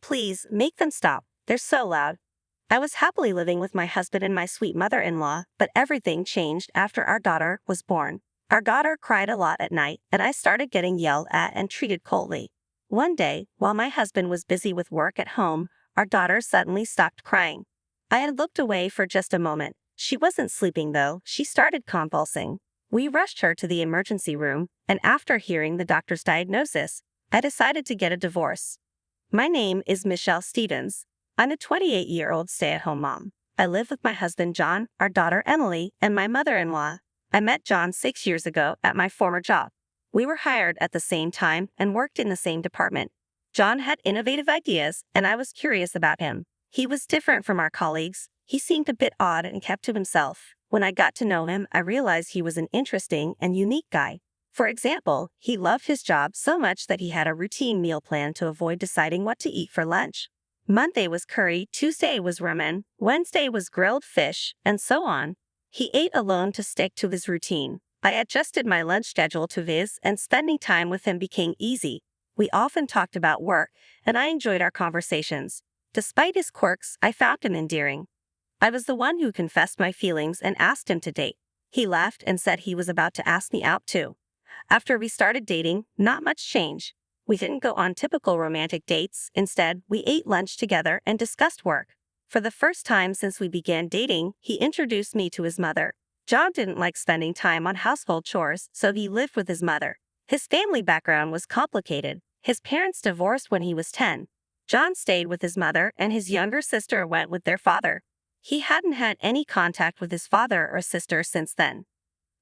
Please, make them stop. They're so loud. I was happily living with my husband and my sweet mother-in-law, but everything changed after our daughter was born. Our daughter cried a lot at night, and I started getting yelled at and treated coldly. One day, while my husband was busy with work at home, our daughter suddenly stopped crying. I had looked away for just a moment. She wasn't sleeping though, she started convulsing. We rushed her to the emergency room, and after hearing the doctor's diagnosis, I decided to get a divorce. My name is Michelle Stevens. I'm a 28-year-old stay-at-home mom. I live with my husband John, our daughter Emily, and my mother-in-law. I met John 6 years ago at my former job. We were hired at the same time and worked in the same department. John had innovative ideas, and I was curious about him. He was different from our colleagues. He seemed a bit odd and kept to himself. When I got to know him, I realized he was an interesting and unique guy. For example, he loved his job so much that he had a routine meal plan to avoid deciding what to eat for lunch. Monday was curry, Tuesday was ramen, Wednesday was grilled fish, and so on. He ate alone to stick to his routine. I adjusted my lunch schedule to his, and spending time with him became easy. We often talked about work, and I enjoyed our conversations. Despite his quirks, I found him endearing. I was the one who confessed my feelings and asked him to date. He laughed and said he was about to ask me out too. After we started dating, not much changed. We didn't go on typical romantic dates. Instead, we ate lunch together and discussed work. For the first time since we began dating, he introduced me to his mother. John didn't like spending time on household chores, so he lived with his mother. His family background was complicated. His parents divorced when he was 10. John stayed with his mother, and his younger sister went with their father. He hadn't had any contact with his father or sister since then.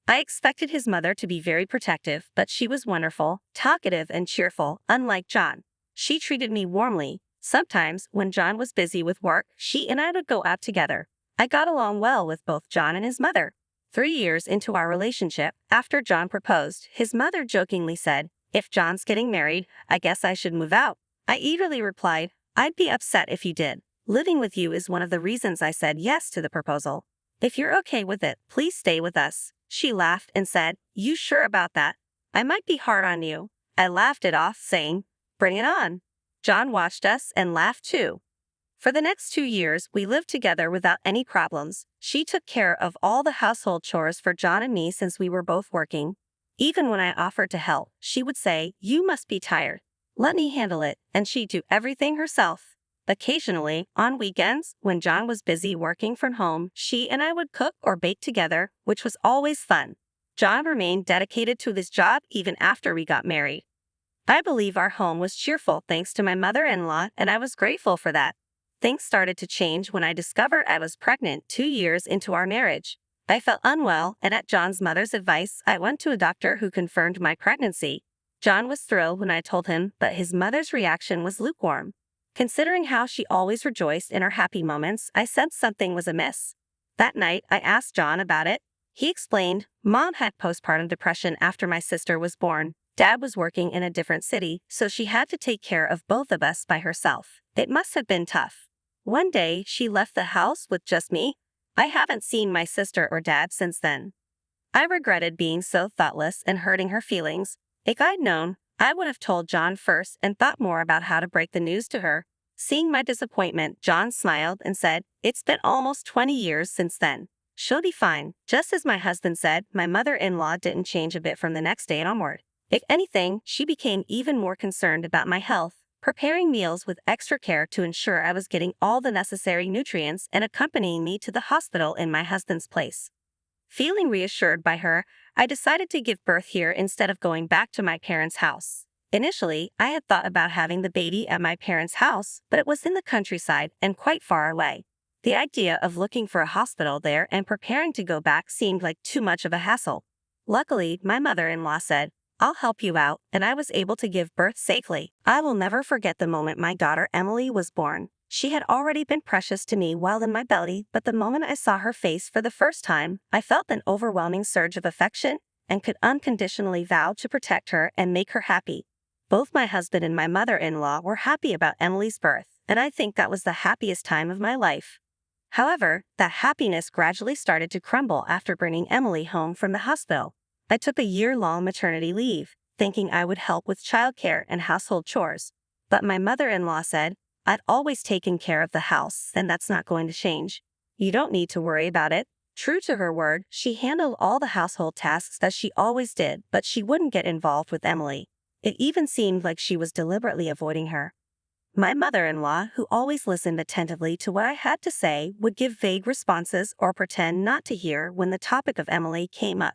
I expected his mother to be very protective, but she was wonderful, talkative, and cheerful, unlike John. She treated me warmly. Sometimes, when John was busy with work, she and I would go out together. I got along well with both John and his mother. 3 years into our relationship, after John proposed, his mother jokingly said, "If John's getting married, I guess I should move out." I eagerly replied, "I'd be upset if you did. Living with you is one of the reasons I said yes to the proposal. If you're okay with it, please stay with us." She laughed and said, "You sure about that? I might be hard on you." I laughed it off, saying, "Bring it on." John watched us and laughed too. For the next 2 years, we lived together without any problems. She took care of all the household chores for John and me since we were both working. Even when I offered to help, she would say, "You must be tired. Let me handle it," and she'd do everything herself. Occasionally, on weekends, when John was busy working from home, she and I would cook or bake together, which was always fun. John remained dedicated to his job even after we got married. I believe our home was cheerful thanks to my mother-in-law, and I was grateful for that. Things started to change when I discovered I was pregnant 2 years into our marriage. I felt unwell, and at John's mother's advice, I went to a doctor who confirmed my pregnancy. John was thrilled when I told him, but his mother's reaction was lukewarm. Considering how she always rejoiced in her happy moments, I sensed something was amiss. That night, I asked John about it. He explained, "Mom had postpartum depression after my sister was born. Dad was working in a different city, so she had to take care of both of us by herself. It must have been tough." One day, she left the house with just me. I haven't seen my sister or dad since then. I regretted being so thoughtless and hurting her feelings. If I'd known, I would have told John first and thought more about how to break the news to her. Seeing my disappointment, John smiled and said, "It's been almost 20 years since then. She'll be fine." Just as my husband said, my mother-in-law didn't change a bit from the next day onward. If anything, she became even more concerned about my health, preparing meals with extra care to ensure I was getting all the necessary nutrients and accompanying me to the hospital in my husband's place. Feeling reassured by her, I decided to give birth here instead of going back to my parents' house. Initially, I had thought about having the baby at my parents' house, but it was in the countryside and quite far away. The idea of looking for a hospital there and preparing to go back seemed like too much of a hassle. Luckily, my mother-in-law said, "I'll help you out," and I was able to give birth safely. I will never forget the moment my daughter Emily was born. She had already been precious to me while in my belly, but the moment I saw her face for the first time, I felt an overwhelming surge of affection and could unconditionally vow to protect her and make her happy. Both my husband and my mother-in-law were happy about Emily's birth, and I think that was the happiest time of my life. However, that happiness gradually started to crumble after bringing Emily home from the hospital. I took a year-long maternity leave, thinking I would help with childcare and household chores. But my mother-in-law said, I'd always taken care of the house, and that's not going to change. You don't need to worry about it. True to her word, she handled all the household tasks as she always did, but she wouldn't get involved with Emily. It even seemed like she was deliberately avoiding her. My mother-in-law, who always listened attentively to what I had to say, would give vague responses or pretend not to hear when the topic of Emily came up.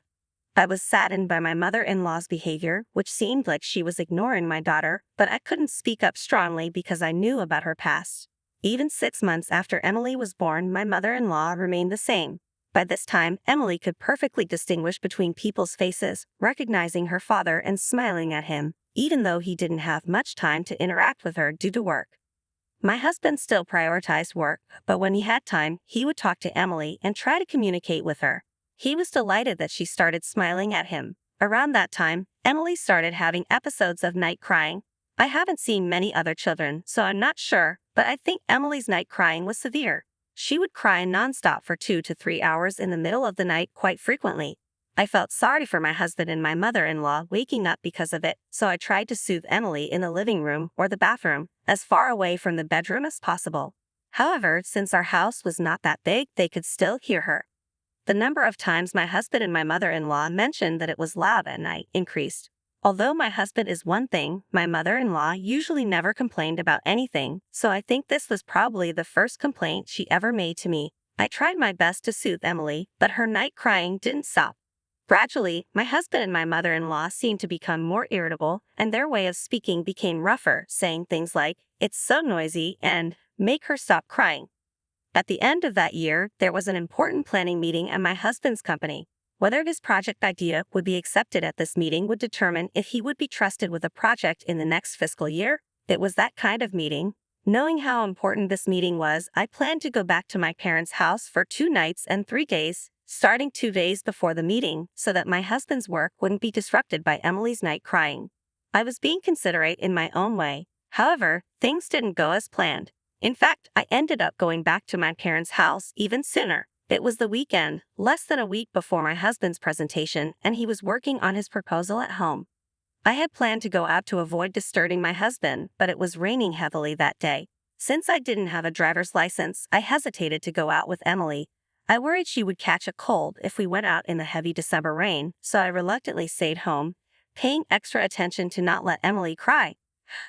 I was saddened by my mother-in-law's behavior, which seemed like she was ignoring my daughter, but I couldn't speak up strongly because I knew about her past. Even 6 months after Emily was born, my mother-in-law remained the same. By this time, Emily could perfectly distinguish between people's faces, recognizing her father and smiling at him, even though he didn't have much time to interact with her due to work. My husband still prioritized work, but when he had time, he would talk to Emily and try to communicate with her. He was delighted that she started smiling at him. Around that time, Emily started having episodes of night crying. I haven't seen many other children, so I'm not sure, but I think Emily's night crying was severe. She would cry nonstop for 2 to 3 hours in the middle of the night quite frequently. I felt sorry for my husband and my mother-in-law waking up because of it, so I tried to soothe Emily in the living room or the bathroom, as far away from the bedroom as possible. However, since our house was not that big, they could still hear her. The number of times my husband and my mother-in-law mentioned that it was loud at night increased. Although my husband is one thing, my mother-in-law usually never complained about anything, so I think this was probably the first complaint she ever made to me. I tried my best to soothe Emily, but her night crying didn't stop. Gradually, my husband and my mother-in-law seemed to become more irritable, and their way of speaking became rougher, saying things like, "It's so noisy," and "Make her stop crying." At the end of that year, there was an important planning meeting at my husband's company. Whether his project idea would be accepted at this meeting would determine if he would be trusted with a project in the next fiscal year. It was that kind of meeting. Knowing how important this meeting was, I planned to go back to my parents' house for 2 nights and 3 days, starting 2 days before the meeting, so that my husband's work wouldn't be disrupted by Emily's night crying. I was being considerate in my own way. However, things didn't go as planned. In fact, I ended up going back to my parents' house even sooner. It was the weekend, less than a week before my husband's presentation, and he was working on his proposal at home. I had planned to go out to avoid disturbing my husband, but it was raining heavily that day. Since I didn't have a driver's license, I hesitated to go out with Emily. I worried she would catch a cold if we went out in the heavy December rain, so I reluctantly stayed home, paying extra attention to not let Emily cry.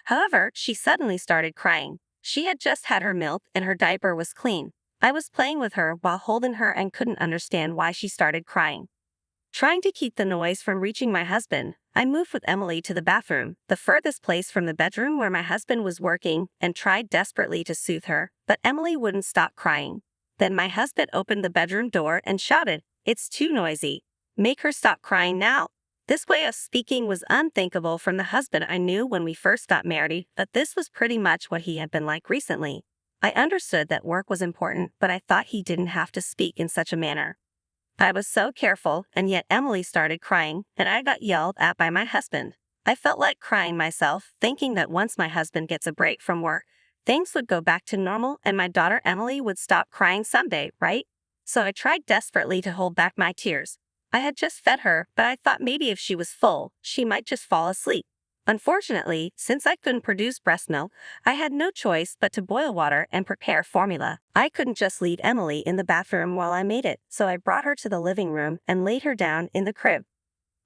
However, she suddenly started crying. She had just had her milk and her diaper was clean. I was playing with her while holding her and couldn't understand why she started crying. Trying to keep the noise from reaching my husband, I moved with Emily to the bathroom, the furthest place from the bedroom where my husband was working, and tried desperately to soothe her, but Emily wouldn't stop crying. Then my husband opened the bedroom door and shouted, "It's too noisy. Make her stop crying now." This way of speaking was unthinkable from the husband I knew when we first got married, but this was pretty much what he had been like recently. I understood that work was important, but I thought he didn't have to speak in such a manner. I was so careful, and yet Emily started crying, and I got yelled at by my husband. I felt like crying myself, thinking that once my husband gets a break from work, things would go back to normal and my daughter Emily would stop crying someday, right? So I tried desperately to hold back my tears. I had just fed her, but I thought maybe if she was full, she might just fall asleep. Unfortunately, since I couldn't produce breast milk, I had no choice but to boil water and prepare formula. I couldn't just leave Emily in the bathroom while I made it, so I brought her to the living room and laid her down in the crib.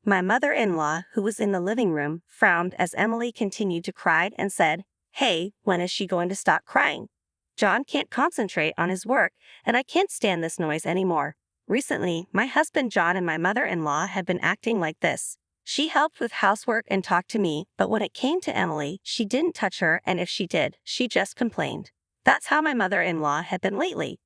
My mother-in-law, who was in the living room, frowned as Emily continued to cry and said, "Hey, when is she going to stop crying? John can't concentrate on his work, and I can't stand this noise anymore." Recently, my husband John and my mother-in-law had been acting like this. She helped with housework and talked to me, but when it came to Emily, she didn't touch her, and if she did, she just complained. That's how my mother-in-law had been lately.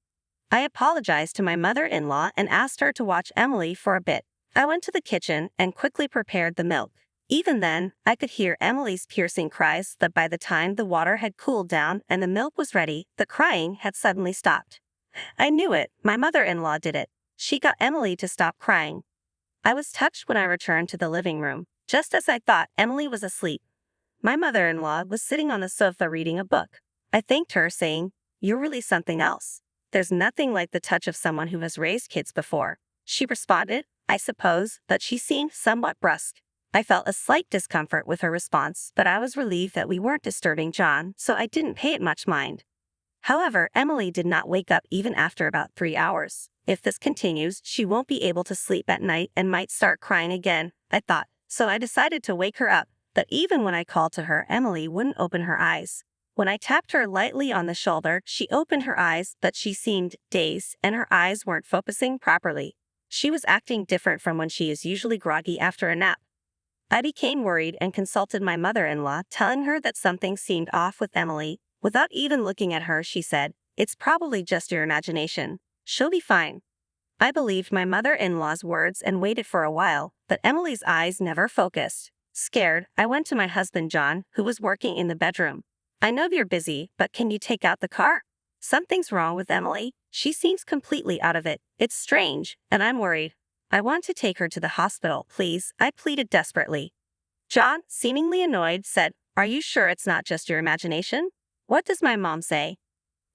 I apologized to my mother-in-law and asked her to watch Emily for a bit. I went to the kitchen and quickly prepared the milk. Even then, I could hear Emily's piercing cries, but by the time the water had cooled down and the milk was ready, the crying had suddenly stopped. I knew it. My mother-in-law did it. She got Emily to stop crying. I was touched when I returned to the living room. Just as I thought, Emily was asleep. My mother-in-law was sitting on the sofa reading a book. I thanked her, saying, "You're really something else. There's nothing like the touch of someone who has raised kids before." She responded, "I suppose," but she seemed somewhat brusque. I felt a slight discomfort with her response, but I was relieved that we weren't disturbing John, so I didn't pay it much mind. However, Emily did not wake up even after about 3 hours. If this continues, she won't be able to sleep at night and might start crying again, I thought, so I decided to wake her up. But even when I called to her, Emily wouldn't open her eyes. When I tapped her lightly on the shoulder, she opened her eyes, but she seemed dazed and her eyes weren't focusing properly. She was acting different from when she is usually groggy after a nap. I became worried and consulted my mother-in-law, telling her that something seemed off with Emily. Without even looking at her, she said, "It's probably just your imagination. She'll be fine." I believed my mother-in-law's words and waited for a while, but Emily's eyes never focused. Scared, I went to my husband John, who was working in the bedroom. "I know you're busy, but can you take out the car? Something's wrong with Emily. She seems completely out of it. It's strange, and I'm worried. I want to take her to the hospital, please," I pleaded desperately. John, seemingly annoyed, said, "Are you sure it's not just your imagination? What does my mom say?"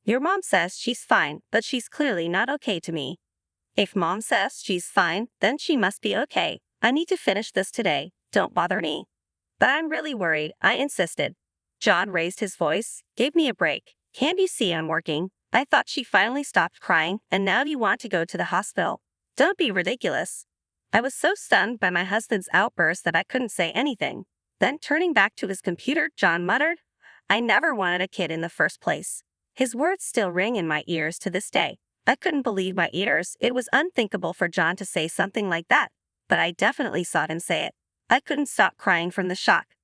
"Your mom says she's fine, but she's clearly not okay to me." "If mom says she's fine, then she must be okay. I need to finish this today. Don't bother me." "But I'm really worried," I insisted. John raised his voice. "Give me a break. Can't you see I'm working? I thought she finally stopped crying, and now you want to go to the hospital. Don't be ridiculous." I was so stunned by my husband's outburst that I couldn't say anything. Then, turning back to his computer, John muttered, "I never wanted a kid in the first place." His words still ring in my ears to this day. I couldn't believe my ears. It was unthinkable for John to say something like that, but I definitely saw him say it. I couldn't stop crying from the shock.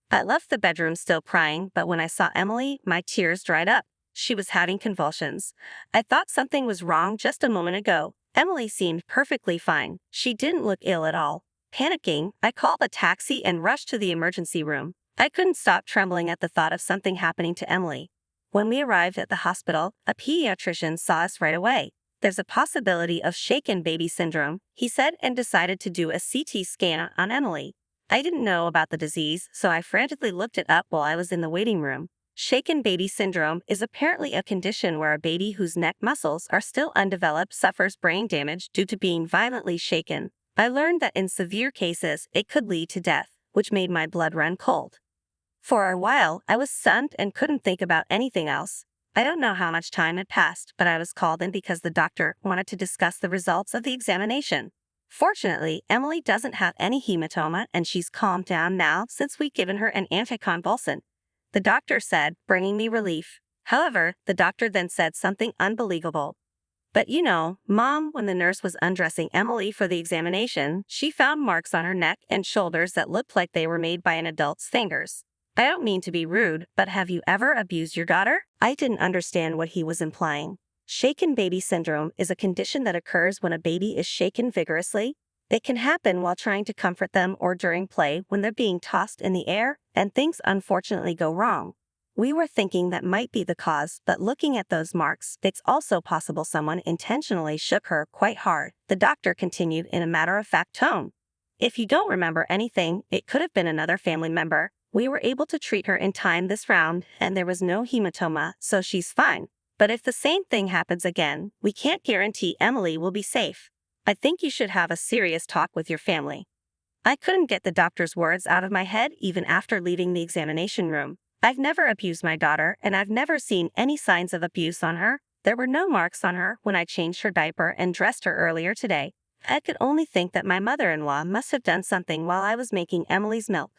I left the bedroom still crying, but when I saw Emily, my tears dried up. She was having convulsions. I thought something was wrong just a moment ago. Emily seemed perfectly fine. She didn't look ill at all. Panicking, I called a taxi and rushed to the emergency room. I couldn't stop trembling at the thought of something happening to Emily. When we arrived at the hospital, a pediatrician saw us right away. "There's a possibility of shaken baby syndrome," he said, and decided to do a CT scan on Emily. I didn't know about the disease, so I frantically looked it up while I was in the waiting room. Shaken baby syndrome is apparently a condition where a baby whose neck muscles are still undeveloped suffers brain damage due to being violently shaken. I learned that in severe cases, it could lead to death, which made my blood run cold. For a while, I was stunned and couldn't think about anything else. I don't know how much time had passed, but I was called in because the doctor wanted to discuss the results of the examination. Fortunately, Emily doesn't have any hematoma and she's calmed down now since we've given her an anticonvulsant, the doctor said, bringing me relief. However, the doctor then said something unbelievable. "But you know, Mom, when the nurse was undressing Emily for the examination, she found marks on her neck and shoulders that looked like they were made by an adult's fingers. I don't mean to be rude, but have you ever abused your daughter?" I didn't understand what he was implying. Shaken baby syndrome is a condition that occurs when a baby is shaken vigorously. It can happen while trying to comfort them or during play when they're being tossed in the air and things unfortunately go wrong. We were thinking that might be the cause, but looking at those marks, it's also possible someone intentionally shook her quite hard, the doctor continued in a matter-of-fact tone. "If you don't remember anything, it could have been another family member. We were able to treat her in time this round, and there was no hematoma, so she's fine. But if the same thing happens again, we can't guarantee Emily will be safe. I think you should have a serious talk with your family." I couldn't get the doctor's words out of my head even after leaving the examination room. I've never abused my daughter, and I've never seen any signs of abuse on her. There were no marks on her when I changed her diaper and dressed her earlier today. I could only think that my mother-in-law must have done something while I was making Emily's milk.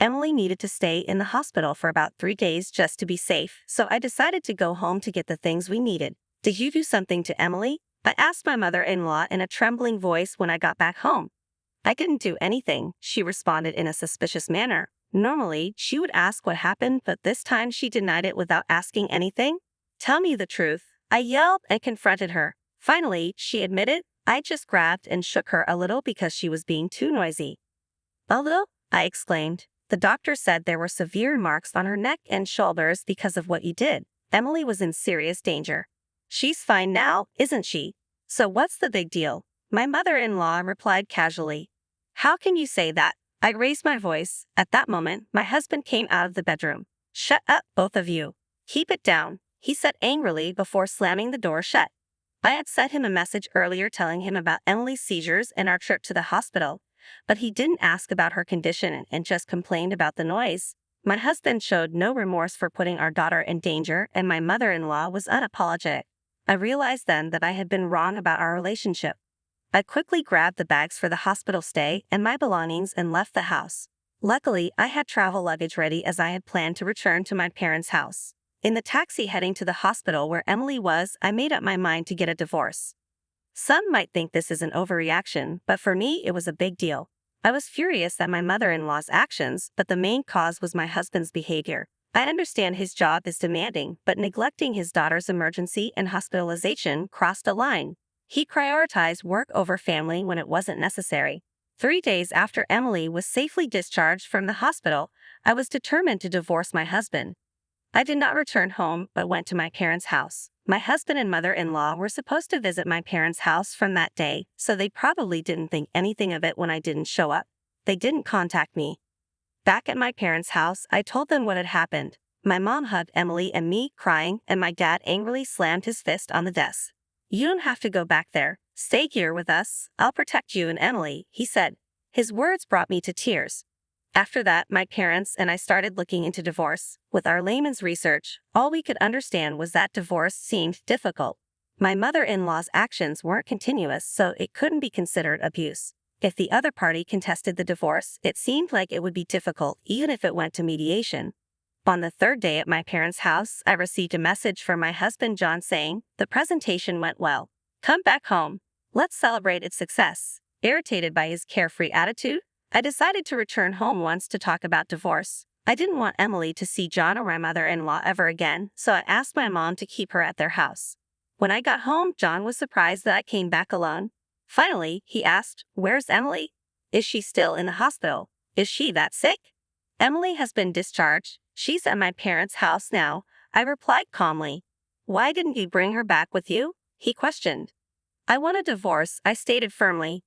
Emily needed to stay in the hospital for about 3 days just to be safe, so I decided to go home to get the things we needed. "Did you do something to Emily?" I asked my mother-in-law in a trembling voice when I got back home. "I didn't do anything," she responded in a suspicious manner. Normally, she would ask what happened, but this time she denied it without asking anything. "Tell me the truth," I yelled and confronted her. Finally, she admitted. I just grabbed and shook her a little because she was being too noisy. "A little?" I exclaimed. "The doctor said there were severe marks on her neck and shoulders because of what you did. Emily was in serious danger." "She's fine now, isn't she? So what's the big deal?" My mother-in-law replied casually. "How can you say that?" I raised my voice. At that moment, my husband came out of the bedroom. "Shut up, both of you. Keep it down," he said angrily before slamming the door shut. I had sent him a message earlier telling him about Emily's seizures and our trip to the hospital. but he didn't ask about her condition and just complained about the noise. My husband showed no remorse for putting our daughter in danger, and my mother-in-law was unapologetic. I realized then that I had been wrong about our relationship. I quickly grabbed the bags for the hospital stay and my belongings and left the house. Luckily, I had travel luggage ready as I had planned to return to my parents' house. In the taxi heading to the hospital where Emily was, I made up my mind to get a divorce. Some might think this is an overreaction, but for me it was a big deal. I was furious at my mother-in-law's actions, but the main cause was my husband's behavior. I understand his job is demanding, but neglecting his daughter's emergency and hospitalization crossed a line. He prioritized work over family when it wasn't necessary. 3 days after Emily was safely discharged from the hospital, I was determined to divorce my husband. I did not return home, but went to my parents' house. My husband and mother-in-law were supposed to visit my parents' house from that day, so they probably didn't think anything of it when I didn't show up. They didn't contact me. Back at my parents' house, I told them what had happened. My mom hugged Emily and me, crying, and my dad angrily slammed his fist on the desk. "You don't have to go back there. Stay here with us. I'll protect you and Emily," he said. His words brought me to tears. After that, my parents and I started looking into divorce. With our layman's research, all we could understand was that divorce seemed difficult. My mother-in-law's actions weren't continuous, so it couldn't be considered abuse. If the other party contested the divorce, it seemed like it would be difficult even if it went to mediation. On the 3rd day at my parents' house, I received a message from my husband John saying, "The presentation went well. Come back home. Let's celebrate its success." Irritated by his carefree attitude, I decided to return home once to talk about divorce. I didn't want Emily to see John or my mother-in-law ever again, so I asked my mom to keep her at their house. When I got home, John was surprised that I came back alone. Finally, he asked, "Where's Emily? Is she still in the hospital? Is she that sick?" "Emily has been discharged. She's at my parents' house now," I replied calmly. "Why didn't you bring her back with you?" he questioned. "I want a divorce," I stated firmly.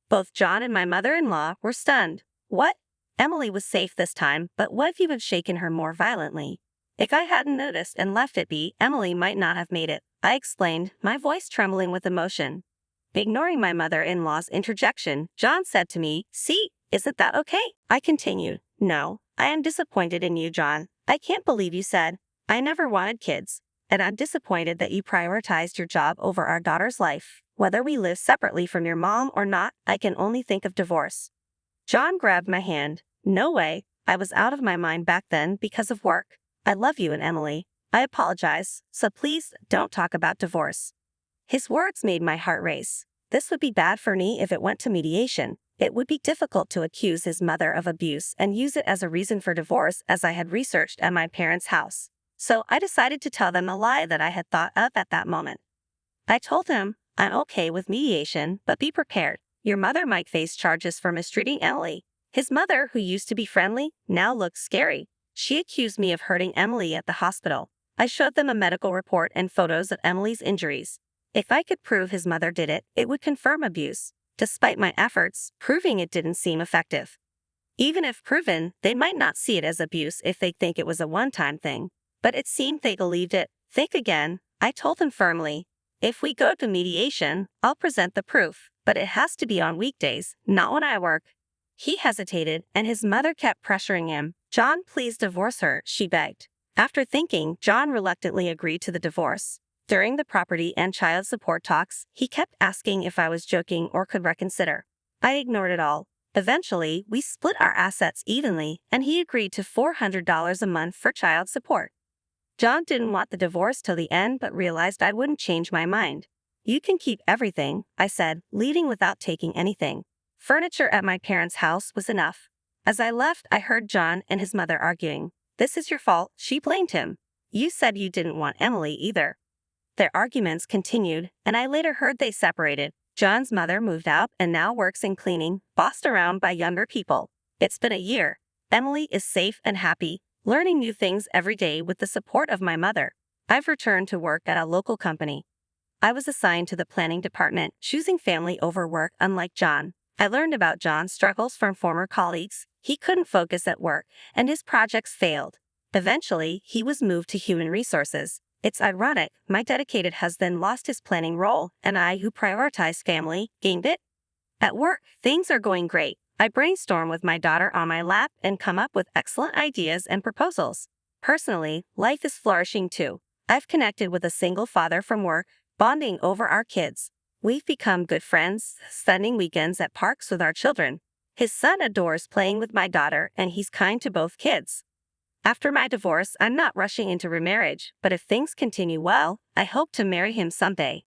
Both John and my mother-in-law were stunned. "What? Emily was safe this time, but what if you had shaken her more violently?" "If I hadn't noticed and left it be, Emily might not have made it," I explained, my voice trembling with emotion. Ignoring my mother-in-law's interjection, John said to me, "See, isn't that okay?" I continued, "No, I am disappointed in you, John. I can't believe you said, I never wanted kids, and I'm disappointed that you prioritized your job over our daughter's life. Whether we live separately from your mom or not, I can only think of divorce." John grabbed my hand. "No way. I was out of my mind back then because of work. I love you and Emily. I apologize, so please don't talk about divorce." His words made my heart race. This would be bad for me if it went to mediation. It would be difficult to accuse his mother of abuse and use it as a reason for divorce, as I had researched at my parents' house. So I decided to tell them a lie that I had thought of at that moment. I told him, "I'm okay with mediation, but be prepared. Your mother might face charges for mistreating Emily." His mother, who used to be friendly, now looked scary. She accused me of hurting Emily at the hospital. I showed them a medical report and photos of Emily's injuries. If I could prove his mother did it, it would confirm abuse. Despite my efforts, proving it didn't seem effective. Even if proven, they might not see it as abuse if they think it was a one-time thing. But it seemed they believed it. "Think again," I told them firmly. "If we go to mediation, I'll present the proof, but it has to be on weekdays, not when I work." He hesitated, and his mother kept pressuring him. "John, please divorce her," she begged. After thinking, John reluctantly agreed to the divorce. During the property and child support talks, he kept asking if I was joking or could reconsider. I ignored it all. Eventually, we split our assets evenly, and he agreed to $400 a month for child support. John didn't want the divorce till the end, but realized I wouldn't change my mind. "You can keep everything," I said, leaving without taking anything. Furniture at my parents' house was enough. As I left, I heard John and his mother arguing. "This is your fault," she blamed him. "You said you didn't want Emily either." Their arguments continued, and I later heard they separated. John's mother moved out and now works in cleaning, bossed around by younger people. It's been a year. Emily is safe and happy, learning new things every day with the support of my mother. I've returned to work at a local company. I was assigned to the planning department, choosing family over work unlike John. I learned about John's struggles from former colleagues. He couldn't focus at work, and his projects failed. Eventually, he was moved to human resources. It's ironic, my dedicated husband lost his planning role, and I, who prioritized family, gained it. At work, things are going great. I brainstorm with my daughter on my lap and come up with excellent ideas and proposals. Personally, life is flourishing too. I've connected with a single father from work, bonding over our kids. We've become good friends, spending weekends at parks with our children. His son adores playing with my daughter, and he's kind to both kids. After my divorce, I'm not rushing into remarriage, but if things continue well, I hope to marry him someday.